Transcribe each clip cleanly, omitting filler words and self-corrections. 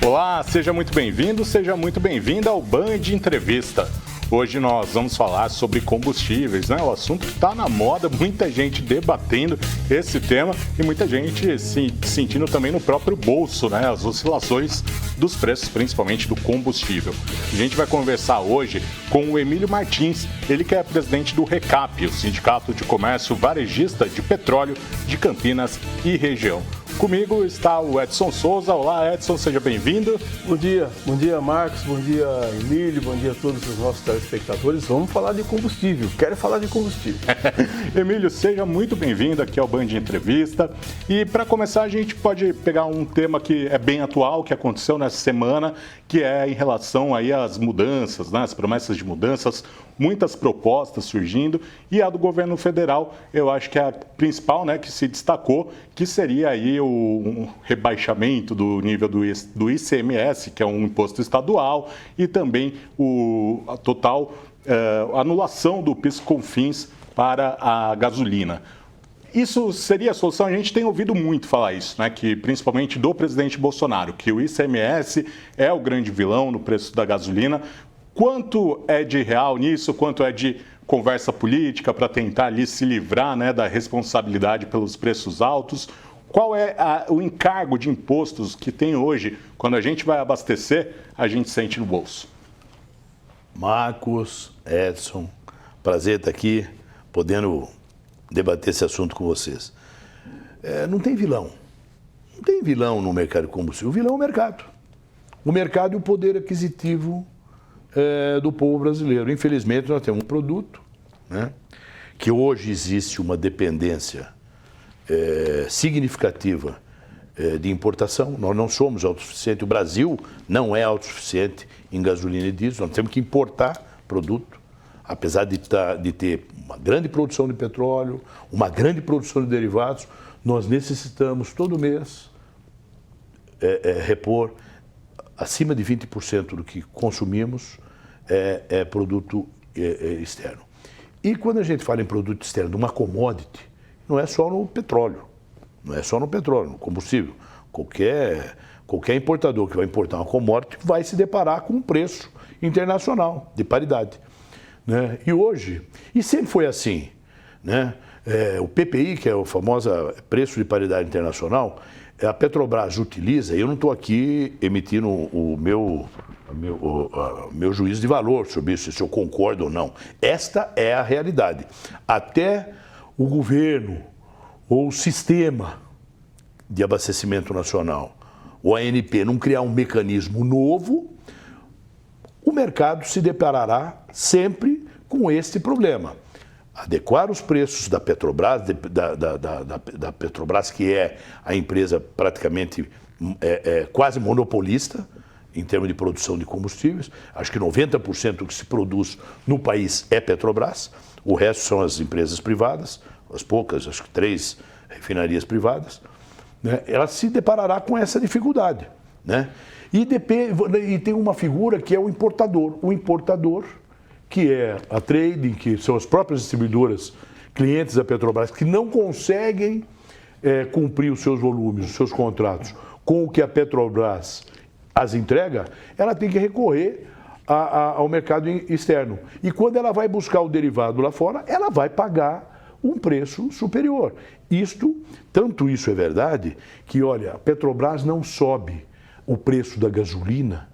Olá, seja muito bem-vindo, seja muito bem-vinda ao Band Entrevista. Hoje nós vamos falar sobre combustíveis, né? O assunto que está na moda, muita gente debatendo esse tema e muita gente se sentindo também no próprio bolso, né? As oscilações dos preços, principalmente do combustível. A gente vai conversar hoje com o Emílio Martins, ele que é presidente do RECAP, o Sindicato de Comércio Varejista de Petróleo de Campinas e região. Comigo está o Edson Souza. Olá, Edson, seja bem-vindo. Bom dia, Marcos, bom dia, Emílio, bom dia a todos os nossos telespectadores. Vamos falar de combustível, quero falar de combustível. Emílio, seja muito bem-vindo aqui ao Band Entrevista. E para começar, a gente pode pegar um tema que é bem atual, que aconteceu nessa semana, que é em relação aí às mudanças, né, as promessas de mudanças, muitas propostas surgindo, e a do governo federal, eu acho que é a principal, né, que se destacou, que seria aí o rebaixamento do nível do ICMS, que é um imposto estadual, e também a total anulação do PIS/COFINS para a gasolina. Isso seria a solução? A gente tem ouvido muito falar isso, né? Que principalmente do presidente Bolsonaro, que o ICMS é o grande vilão no preço da gasolina. Quanto é de real nisso? Quanto é de conversa política para tentar ali se livrar, né, da responsabilidade pelos preços altos? Qual é o encargo de impostos que tem hoje? Quando a gente vai abastecer, a gente sente no bolso. Marcos, Edson, prazer estar aqui, podendo debater esse assunto com vocês. Não tem vilão. Não tem vilão no mercado de combustível. O vilão é o mercado. O mercado e o poder aquisitivo do povo brasileiro. Infelizmente, nós temos um produto, né, que hoje existe uma dependência significativa de importação. Nós não somos autossuficientes. O Brasil não é autossuficiente em gasolina e diesel. Nós temos que importar produto, apesar de ter uma grande produção de petróleo, uma grande produção de derivados. Nós necessitamos todo mês repor acima de 20% do que consumimos é produto externo. E quando a gente fala em produto externo, de uma commodity, não é só no petróleo, no combustível. Qualquer importador que vai importar uma commodity vai se deparar com um preço internacional de paridade, né? E hoje, e sempre foi assim, né? O PPI, que é o famoso preço de paridade internacional, a Petrobras utiliza, e eu não estou aqui emitindo o meu juízo de valor sobre isso, se eu concordo ou não. Esta é a realidade. Até o governo ou o sistema de abastecimento nacional, o ANP, não criar um mecanismo novo, o mercado se deparará sempre com este problema. Adequar os preços da Petrobras, da Petrobras, que é a empresa praticamente quase monopolista em termos de produção de combustíveis. Acho que 90% do que se produz no país é Petrobras, o resto são as empresas privadas, as poucas, acho que 3 refinarias privadas, né? Ela se deparará com essa dificuldade, né? E tem uma figura que é o importador. O importador, que é a trading, que são as próprias distribuidoras, clientes da Petrobras, que não conseguem cumprir os seus volumes, os seus contratos, com o que a Petrobras as entrega, ela tem que recorrer ao mercado externo. E quando ela vai buscar o derivado lá fora, ela vai pagar um preço superior. Tanto isso é verdade, que, olha, a Petrobras não sobe o preço da gasolina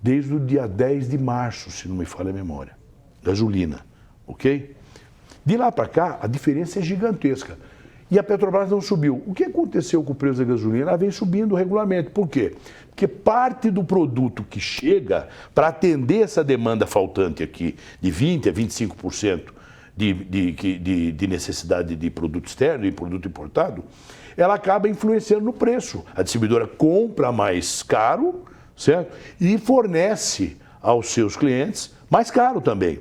desde o dia 10 de março, se não me falha a memória. Gasolina, ok? De lá para cá, a diferença é gigantesca. E a Petrobras não subiu. O que aconteceu com o preço da gasolina? Ela vem subindo regularmente. Por quê? Porque parte do produto que chega para atender essa demanda faltante aqui, de 20% a 25% de necessidade de produto externo e produto importado, ela acaba influenciando no preço. A distribuidora compra mais caro, certo? E fornece aos seus clientes mais caro também.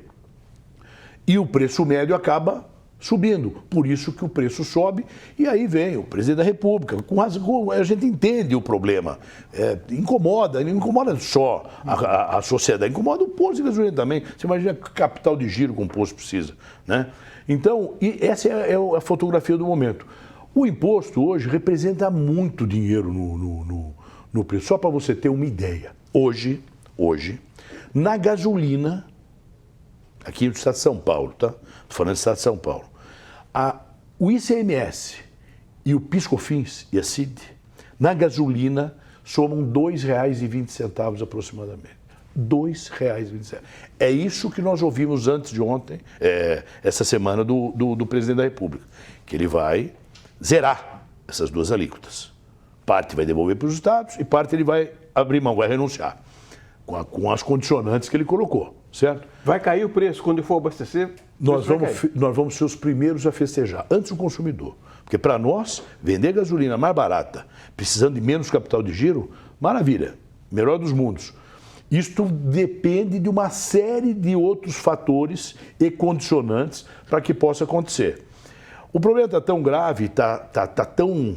E o preço médio acaba subindo. Por isso que o preço sobe, e aí vem o presidente da República. A gente entende o problema. Não incomoda só a sociedade, incomoda o posto de gasolina também. Você imagina que capital de giro que um posto precisa, né? Então, essa é a fotografia do momento. O imposto hoje representa muito dinheiro no preço. Só para você ter uma ideia. Hoje, na gasolina, aqui no estado de São Paulo, tá? Estou falando do estado de São Paulo. O ICMS e o PIS/COFINS e a CID, na gasolina, somam R$ 2,20 aproximadamente. R$ 2,20. É isso que nós ouvimos antes de ontem, essa semana, do presidente da República, que ele vai zerar essas duas alíquotas. Parte vai devolver para os estados e parte ele vai abrir mão, vai renunciar, com as condicionantes que ele colocou, certo? Vai cair o preço quando for abastecer? Nós vamos ser os primeiros a festejar, antes do consumidor. Porque para nós, vender gasolina mais barata, precisando de menos capital de giro, maravilha, melhor dos mundos. Isto depende de uma série de outros fatores e condicionantes para que possa acontecer. O problema está tão grave, está tão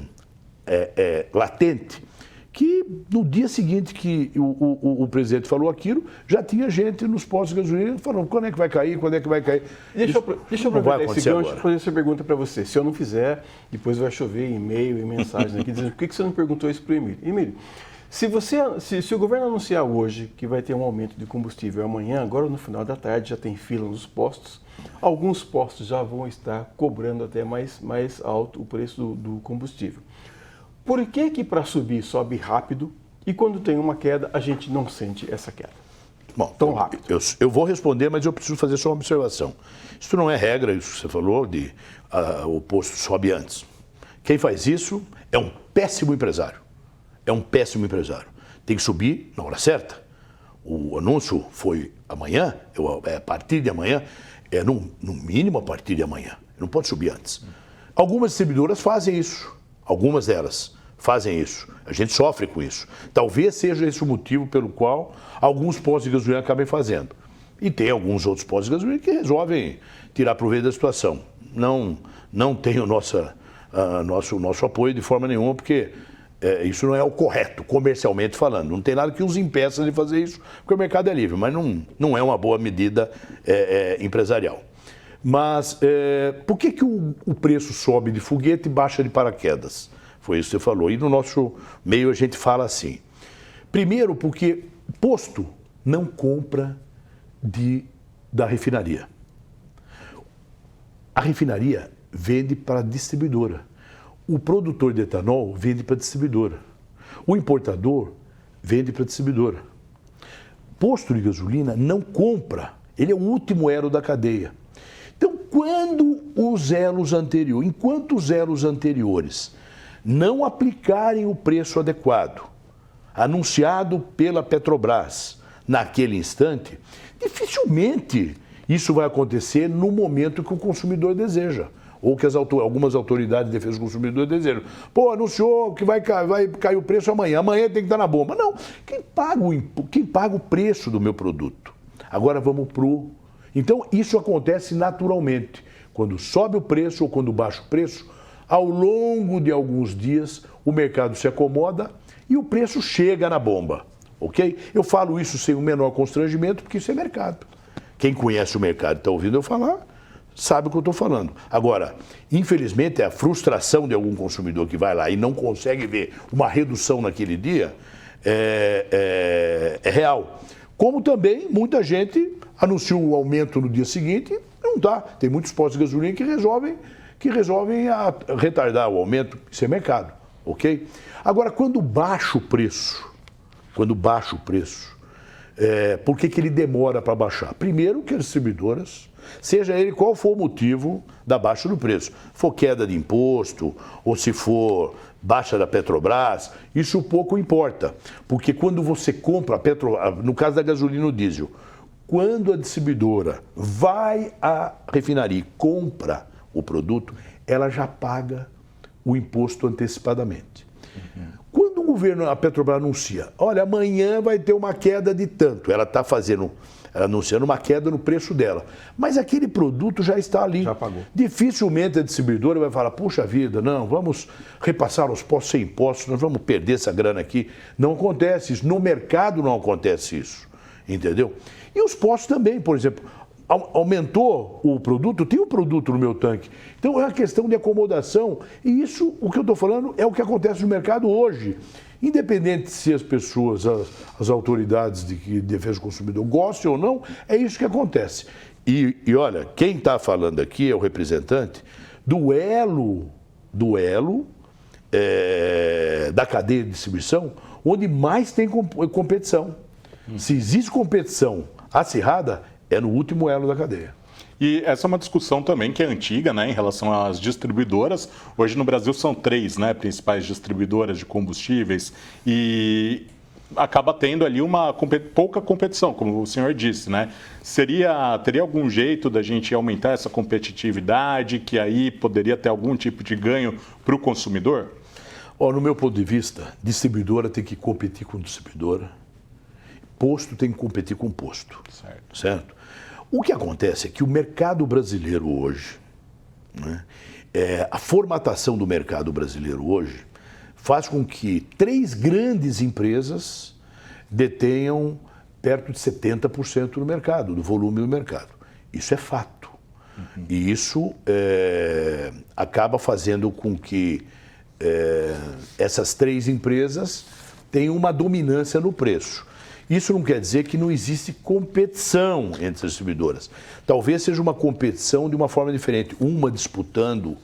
latente, que no dia seguinte que o presidente falou aquilo, já tinha gente nos postos de gasolina falando quando é que vai cair, quando é que vai cair. Deixa eu aproveitar esse gancho para fazer essa pergunta para você. Se eu não fizer, depois vai chover e-mail e mensagem aqui dizendo por que você não perguntou isso para o Emílio? Emílio, se o governo anunciar hoje que vai ter um aumento de combustível amanhã, agora no final da tarde já tem fila nos postos, alguns postos já vão estar cobrando até mais alto o preço do combustível. Por que para subir sobe rápido e quando tem uma queda a gente não sente essa queda? Bom, tão rápido. Eu vou responder, mas eu preciso fazer só uma observação. Isso não é regra, isso que você falou, o posto sobe antes. Quem faz isso é um péssimo empresário. É um péssimo empresário. Tem que subir na hora certa. O anúncio foi amanhã, a partir de amanhã, no mínimo a partir de amanhã. Não pode subir antes. Algumas distribuidoras fazem isso. Algumas delas fazem isso. A gente sofre com isso. Talvez seja esse o motivo pelo qual alguns postos de gasolina acabem fazendo. E tem alguns outros postos de gasolina que resolvem tirar proveito da situação. Não tem o nosso apoio de forma nenhuma, porque isso não é o correto, comercialmente falando. Não tem nada que os impeça de fazer isso, porque o mercado é livre, mas não é uma boa medida empresarial. Mas por que o preço sobe de foguete e baixa de paraquedas? Foi isso que você falou. E no nosso meio a gente fala assim. Primeiro, porque posto não compra da refinaria. A refinaria vende para a distribuidora. O produtor de etanol vende para a distribuidora. O importador vende para a distribuidora. Posto de gasolina não compra. Ele é o último elo da cadeia. Então, enquanto os elos anteriores não aplicarem o preço adequado, anunciado pela Petrobras naquele instante, dificilmente isso vai acontecer no momento que o consumidor deseja, ou que algumas autoridades de defesa do consumidor desejam. Pô, anunciou que vai cair o preço amanhã tem que estar na bomba. Não, quem paga o preço do meu produto? Agora vamos Então, isso acontece naturalmente. Quando sobe o preço ou quando baixa o preço, ao longo de alguns dias, o mercado se acomoda e o preço chega na bomba, ok? Eu falo isso sem o menor constrangimento, porque isso é mercado. Quem conhece o mercado e está ouvindo eu falar, sabe o que eu estou falando. Agora, infelizmente, a frustração de algum consumidor que vai lá e não consegue ver uma redução naquele dia é real. Como também muita gente anuncia o aumento no dia seguinte, não dá. Tem muitos postos de gasolina que resolvem retardar o aumento. Isso é mercado, ok? Agora, quando baixa o preço, por que ele demora para baixar? Primeiro que as distribuidoras, seja ele qual for o motivo da baixa do preço, se for queda de imposto ou se for baixa da Petrobras, isso pouco importa, porque quando você compra, no caso da gasolina ou diesel, quando a distribuidora vai à refinaria e compra o produto, ela já paga o imposto antecipadamente. Quando o governo, a Petrobras anuncia, olha, amanhã vai ter uma queda de tanto, ela está anunciando uma queda no preço dela, mas aquele produto já está ali. Já pagou. Dificilmente a distribuidora vai falar, puxa vida, não, vamos repassar os postos sem impostos, nós vamos perder essa grana aqui. Não acontece isso, no mercado não acontece isso, entendeu? E os postos também, por exemplo, aumentou o produto, tem um produto no meu tanque. Então é uma questão de acomodação e isso, o que eu estou falando, é o que acontece no mercado hoje. Independente se as pessoas, as autoridades de defesa do consumidor gostem ou não, é isso que acontece. E olha, quem está falando aqui é o representante do elo da cadeia de distribuição, onde mais tem competição. Se existe competição acirrada, é no último elo da cadeia. E essa é uma discussão também que é antiga, né, em relação às distribuidoras. Hoje no Brasil são 3, né, principais distribuidoras de combustíveis e acaba tendo ali uma pouca competição, como o senhor disse, né? Teria algum jeito da gente aumentar essa competitividade, que aí poderia ter algum tipo de ganho para o consumidor? No meu ponto de vista, distribuidora tem que competir com distribuidora, posto tem que competir com posto. Certo? O que acontece é que o mercado brasileiro hoje, né, a formatação do mercado brasileiro hoje, faz com que 3 grandes empresas detenham perto de 70% do mercado, do volume do mercado. Isso é fato. E isso acaba fazendo com que essas 3 empresas tenham uma dominância no preço. Isso não quer dizer que não existe competição entre as distribuidoras. Talvez seja uma competição de uma forma diferente. Uma disputando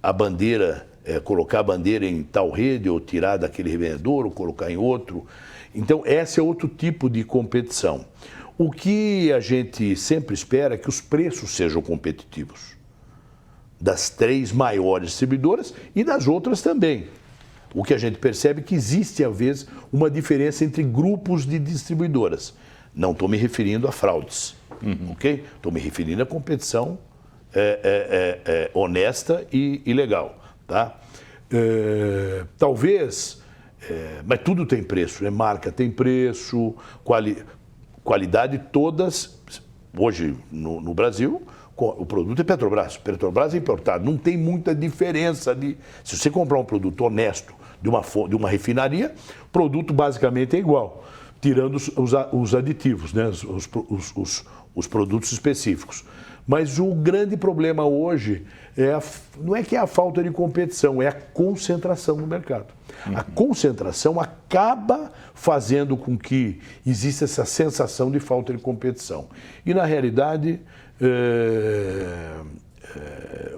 a bandeira, colocar a bandeira em tal rede, ou tirar daquele revendedor, ou colocar em outro. Então, esse é outro tipo de competição. O que a gente sempre espera é que os preços sejam competitivos. Das 3 maiores distribuidoras e das outras também. O que a gente percebe é que existe, às vezes, uma diferença entre grupos de distribuidoras. Não estou me referindo a fraudes, ok? Estou me referindo à competição honesta e legal, tá? Talvez, mas tudo tem preço, né? Marca tem preço, qualidade todas. Hoje, no Brasil, o produto é Petrobras. Petrobras é importado. Não tem muita diferença. Se você comprar um produto honesto de uma refinaria, o produto basicamente é igual, tirando os aditivos, né? os produtos específicos. Mas o grande problema hoje não é que é a falta de competição, é a concentração no mercado. A concentração acaba fazendo com que exista essa sensação de falta de competição. E, na realidade,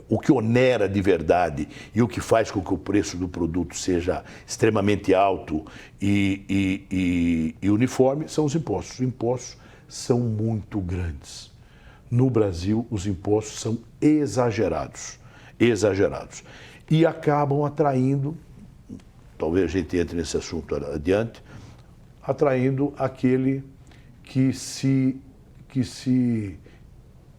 o que onera de verdade e o que faz com que o preço do produto seja extremamente alto e uniforme são os impostos. Os impostos são muito grandes. No Brasil, os impostos são exagerados. E acabam atraindo, talvez a gente entre nesse assunto adiante, atraindo aquele que se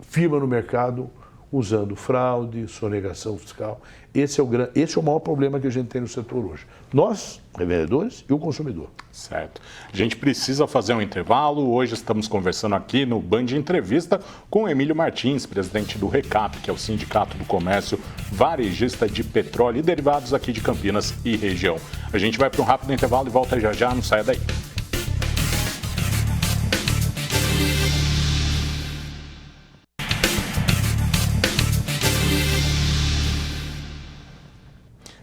firma no mercado usando fraude, sonegação fiscal. Esse é o maior problema que a gente tem no setor hoje. Nós, revendedores, e o consumidor. Certo. A gente precisa fazer um intervalo. Hoje estamos conversando aqui no Band Entrevista com o Emílio Martins, presidente do RECAP, que é o Sindicato do Comércio Varejista de Petróleo e Derivados aqui de Campinas e região. A gente vai para um rápido intervalo e volta já, não saia daí.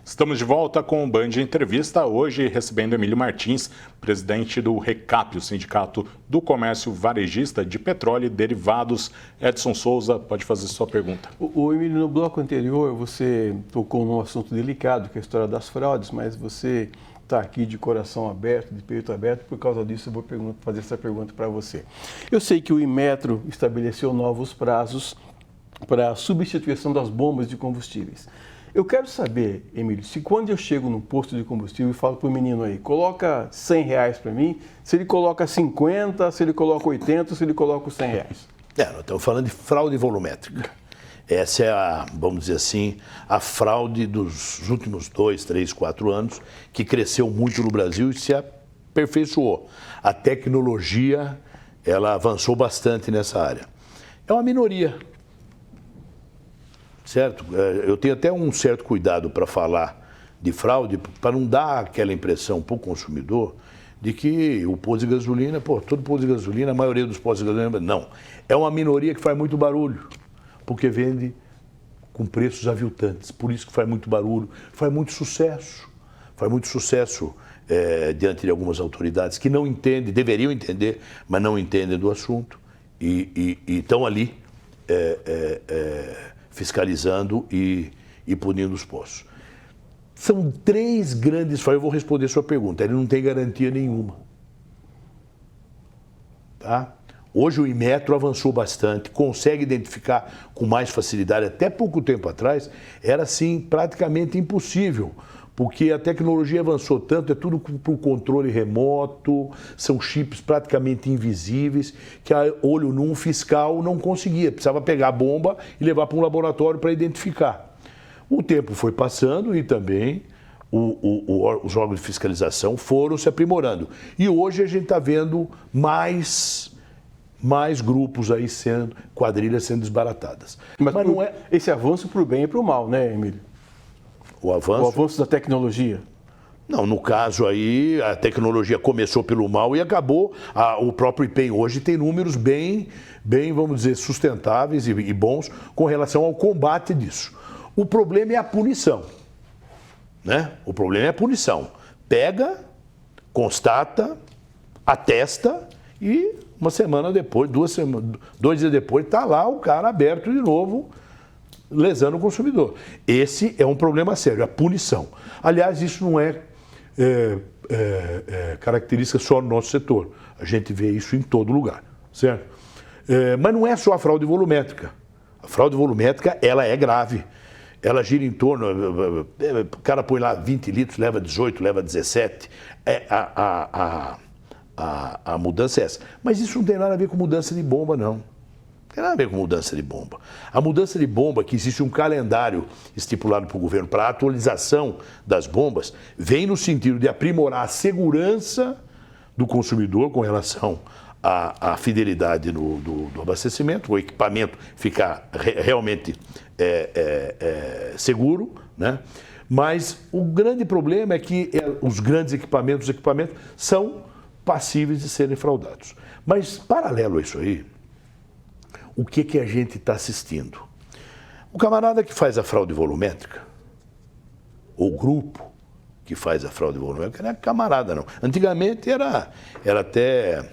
Estamos de volta com o Band Entrevista, hoje recebendo Emílio Martins, presidente do RECAP, o Sindicato do Comércio Varejista de Petróleo e Derivados. Edson Souza, pode fazer sua pergunta. O Emílio, no bloco anterior você tocou num assunto delicado, que é a história das fraudes, mas você está aqui de coração aberto, de peito aberto, por causa disso eu vou fazer essa pergunta para você. Eu sei que o Inmetro estabeleceu novos prazos para a substituição das bombas de combustíveis. Eu quero saber, Emílio, se quando eu chego num posto de combustível e falo para o menino aí, coloca R$100 para mim, se ele coloca 50, se ele coloca 80, se ele coloca os R$100. Nós estamos falando de fraude volumétrica. Essa é vamos dizer assim, a fraude dos últimos 2, 3, 4 anos, que cresceu muito no Brasil e se aperfeiçoou. A tecnologia, ela avançou bastante nessa área. É uma minoria. Certo? Eu tenho até um certo cuidado para falar de fraude, para não dar aquela impressão para o consumidor de que o posto de gasolina, todo posto de gasolina, a maioria dos postos de gasolina, não. É uma minoria que faz muito barulho, porque vende com preços aviltantes, por isso que faz muito barulho, faz muito sucesso diante de algumas autoridades que não entendem, deveriam entender, mas não entendem do assunto e estão ali fiscalizando e punindo os poços. São 3 grandes falhas. Eu vou responder a sua pergunta. Ele não tem garantia nenhuma. Tá? Hoje o Inmetro avançou bastante, consegue identificar com mais facilidade. Até pouco tempo atrás era assim praticamente impossível, porque a tecnologia avançou tanto, é tudo por controle remoto, são chips praticamente invisíveis, que a olho nu um fiscal não conseguia, precisava pegar a bomba e levar para um laboratório para identificar. O tempo foi passando e também os órgãos de fiscalização foram se aprimorando. E hoje a gente está vendo mais grupos aí quadrilhas sendo desbaratadas. Mas não é esse avanço para o bem e para o mal, né, Emílio? O avanço da tecnologia? Não, no caso aí, a tecnologia começou pelo mal e acabou. O próprio IPEM hoje tem números bem, vamos dizer, sustentáveis e bons com relação ao combate disso. O problema é a punição, né? O problema é a punição. Pega, constata, atesta e uma semana depois, 2 dias depois, está lá o cara aberto de novo, lesando o consumidor. Esse é um problema sério, a punição. Aliás, isso não é característica só do nosso setor. A gente vê isso em todo lugar, certo? Mas não é só a fraude volumétrica. A fraude volumétrica, ela é grave. Ela gira em torno, o cara põe lá 20 litros, leva 18, leva 17. A mudança é essa. Mas isso não tem nada a ver com mudança de bomba, não. Não tem nada a ver com mudança de bomba. A mudança de bomba, que existe um calendário estipulado pelo governo para a atualização das bombas, vem no sentido de aprimorar a segurança do consumidor com relação à fidelidade do abastecimento, o equipamento ficar realmente seguro, né? Mas o grande problema é que os equipamentos são passíveis de serem fraudados. Mas, paralelo a isso aí, o que a gente está assistindo? O camarada que faz a fraude volumétrica, ou o grupo que faz a fraude volumétrica, não é camarada, não. Antigamente era até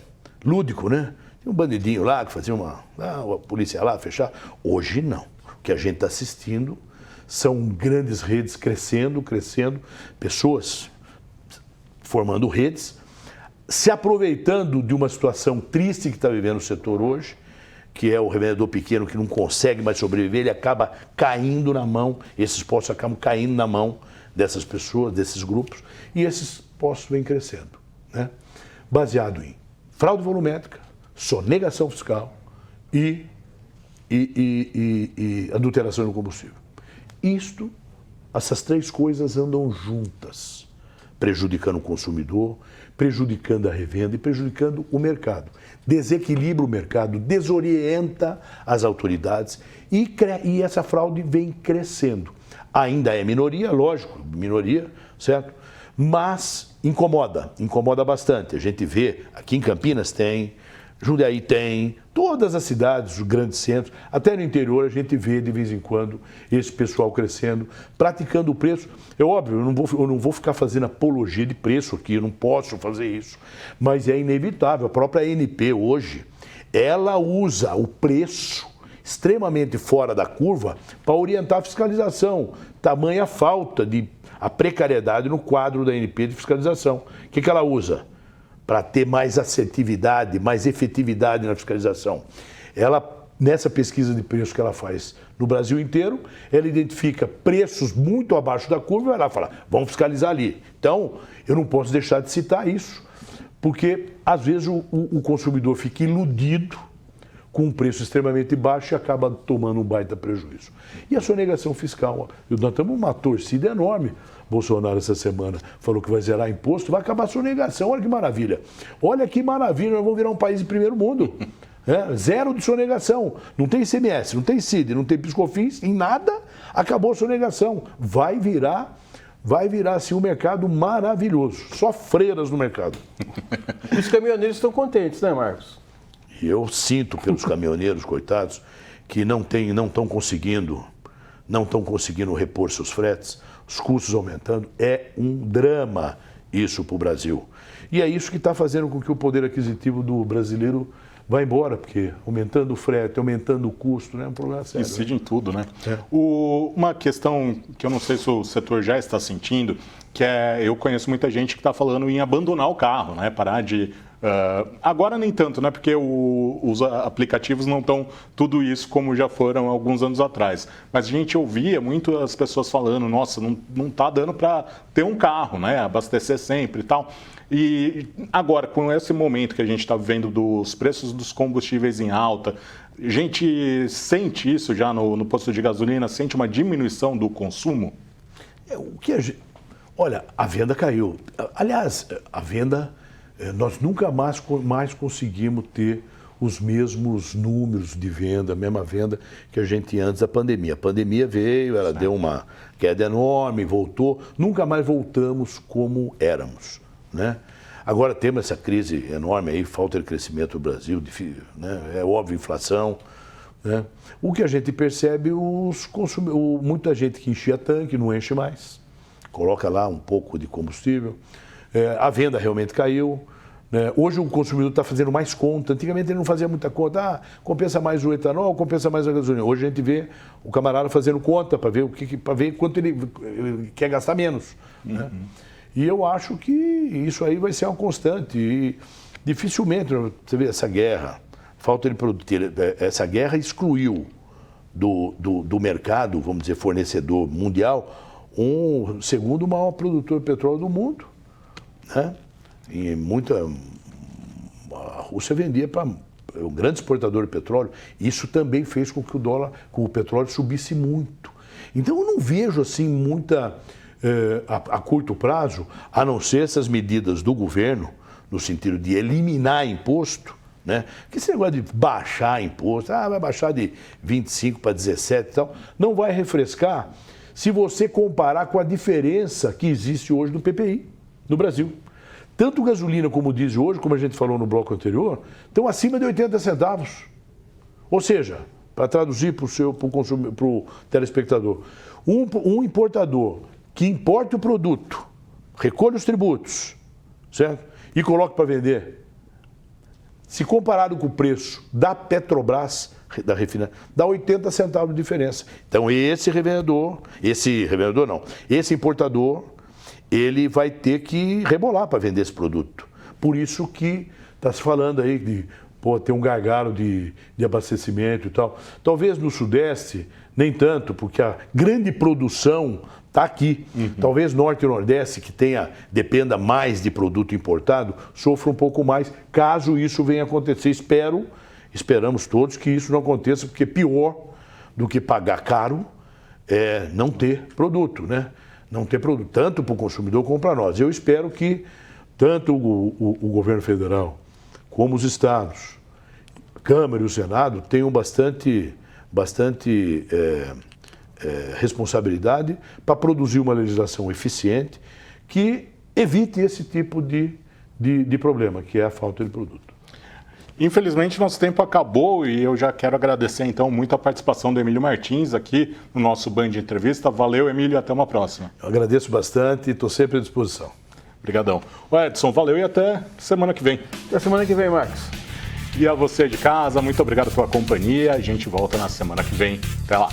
lúdico, né? Tinha um bandidinho lá que fazia a polícia lá, fechar. Hoje não. O que a gente está assistindo são grandes redes crescendo, pessoas formando redes, se aproveitando de uma situação triste que está vivendo o setor hoje, que é o revendedor pequeno que não consegue mais sobreviver, ele acaba caindo na mão, esses postos acabam caindo na mão dessas pessoas, desses grupos, e esses postos vêm crescendo, né? Baseado em fraude volumétrica, sonegação fiscal e adulteração do combustível. Essas 3 coisas andam juntas, prejudicando o consumidor, prejudicando a revenda e prejudicando o mercado. Desequilibra o mercado, desorienta as autoridades e essa fraude vem crescendo. Ainda é minoria, lógico, certo? Mas incomoda bastante. A gente vê, aqui em Campinas tem, Jundiaí tem, todas as cidades, os grandes centros, até no interior a gente vê de vez em quando esse pessoal crescendo, praticando o preço. É óbvio, eu não vou ficar fazendo apologia de preço aqui, eu não posso fazer isso, mas é inevitável. A própria ANP hoje, ela usa o preço extremamente fora da curva para orientar a fiscalização. Tamanha falta a precariedade no quadro da ANP de fiscalização. O que ela usa? Para ter mais assertividade, mais efetividade na fiscalização. Ela, nessa pesquisa de preço que ela faz no Brasil inteiro, ela identifica preços muito abaixo da curva e vai lá falar, vamos fiscalizar ali. Então, eu não posso deixar de citar isso, porque às vezes o consumidor fica iludido com um preço extremamente baixo e acaba tomando um baita prejuízo. E a sonegação fiscal, nós estamos numa torcida enorme. Bolsonaro essa semana falou que vai zerar imposto, vai acabar a sonegação, olha que maravilha. Olha que maravilha, nós vamos virar um país de primeiro mundo. Zero de sonegação, não tem ICMS, não tem CID, não tem PiscoFins, em nada, acabou a sonegação. Vai virar assim um mercado maravilhoso, só freiras no mercado. Os caminhoneiros estão contentes, né, Marcos? E eu sinto pelos caminhoneiros, coitados, que não estão conseguindo repor seus fretes, os custos aumentando. É um drama isso para o Brasil. E é isso que está fazendo com que o poder aquisitivo do brasileiro vá embora, porque aumentando o frete, aumentando o custo, né, é um problema sério. Incide em tudo, né? Uma questão que eu não sei se o setor já está sentindo, que eu conheço muita gente que está falando em abandonar o carro, né? Parar de... agora nem tanto, né? Porque os aplicativos não estão tudo isso como já foram alguns anos atrás. Mas a gente ouvia muito as pessoas falando, nossa, não está dando para ter um carro, né? Abastecer sempre e tal. E agora, com esse momento que a gente está vivendo dos preços dos combustíveis em alta, a gente sente isso já no posto de gasolina, sente uma diminuição do consumo? Olha, a venda caiu. Aliás, a venda, nós nunca mais conseguimos ter os mesmos números de venda, a mesma venda que a gente tinha antes da pandemia. A pandemia veio, ela deu uma queda enorme, voltou, nunca mais voltamos como éramos, né? Agora temos essa crise enorme aí, falta de crescimento no Brasil, né? É óbvio, inflação, né? O que a gente percebe, muita gente que enchia tanque não enche mais, coloca lá um pouco de combustível, a venda realmente caiu, né? Hoje o consumidor está fazendo mais conta, antigamente ele não fazia muita conta, compensa mais o etanol, compensa mais a gasolina. Hoje a gente vê o camarada fazendo conta para ver, ver quanto ele quer gastar menos, né? E eu acho que isso aí vai ser uma constante. E dificilmente, você vê essa guerra, falta de produto, essa guerra excluiu do mercado, vamos dizer, fornecedor mundial, o segundo maior produtor de petróleo do mundo, né? E a Rússia vendia para um grande exportador de petróleo. Isso também fez com que o petróleo subisse muito. Então eu não vejo assim muita... a curto prazo, a não ser essas medidas do governo, no sentido de eliminar imposto, né? Que esse negócio de baixar imposto, vai baixar de 25 para 17 e tal, não vai refrescar se você comparar com a diferença que existe hoje no PPI, no Brasil. Tanto gasolina como diesel hoje, como a gente falou no bloco anterior, estão acima de 80 centavos. Ou seja, para traduzir para o telespectador, um importador que importe o produto, recolhe os tributos, certo? E coloque para vender. Se comparado com o preço da Petrobras, da refinaria, dá 80 centavos de diferença. Então esse importador, ele vai ter que rebolar para vender esse produto. Por isso que está se falando aí de ter um gargalo de abastecimento e tal. Talvez no Sudeste, nem tanto, porque a grande produção está aqui. Talvez Norte e Nordeste, que dependa mais de produto importado, sofra um pouco mais, caso isso venha acontecer. Esperamos todos que isso não aconteça, porque pior do que pagar caro é não ter produto, né? Não ter produto, tanto para o consumidor como para nós. Eu espero que tanto o governo federal como os estados, a Câmara e o Senado tenham bastante responsabilidade para produzir uma legislação eficiente que evite esse tipo de problema, que é a falta de produto. Infelizmente, nosso tempo acabou e eu já quero agradecer, então, muito a participação do Emílio Martins aqui no nosso Band Entrevista. Valeu, Emílio, e até uma próxima. Eu agradeço bastante e estou sempre à disposição. Obrigadão. Edson, valeu e até semana que vem. Até semana que vem, Marcos. E a você de casa, muito obrigado pela companhia. A gente volta na semana que vem. Até lá.